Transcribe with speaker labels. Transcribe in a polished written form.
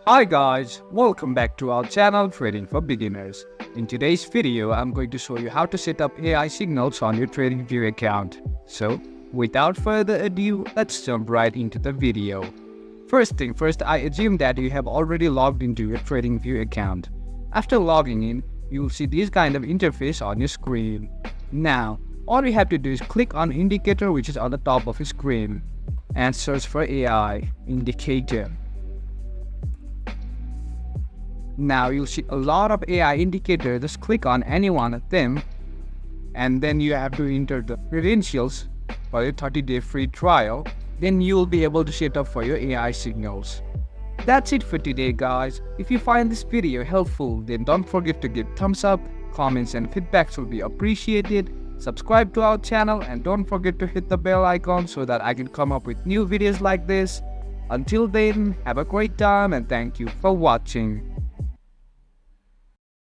Speaker 1: Hi guys, welcome back to our channel Trading for Beginners. In today's video, I'm going to show you how to set up AI signals on your TradingView account. So, without further ado, let's jump right into the video. First thing first, I assume that you have already logged into your TradingView account. After logging in, you will see this kind of interface on your screen. Now, all you have to do is click on indicator which is on the top of your screen and search for AI indicator. Now you'll see a lot of AI indicators. Just click on any one of them and then you have to enter the credentials for your 30-day free trial. Then you'll be able to set up for your AI signals. That's it for today guys. If you find this video helpful, then don't forget to give thumbs up, comments and feedbacks will be appreciated. Subscribe to our channel and don't forget to hit the bell icon so that I can come up with new videos like this. Until then, have a great time and thank you for watching.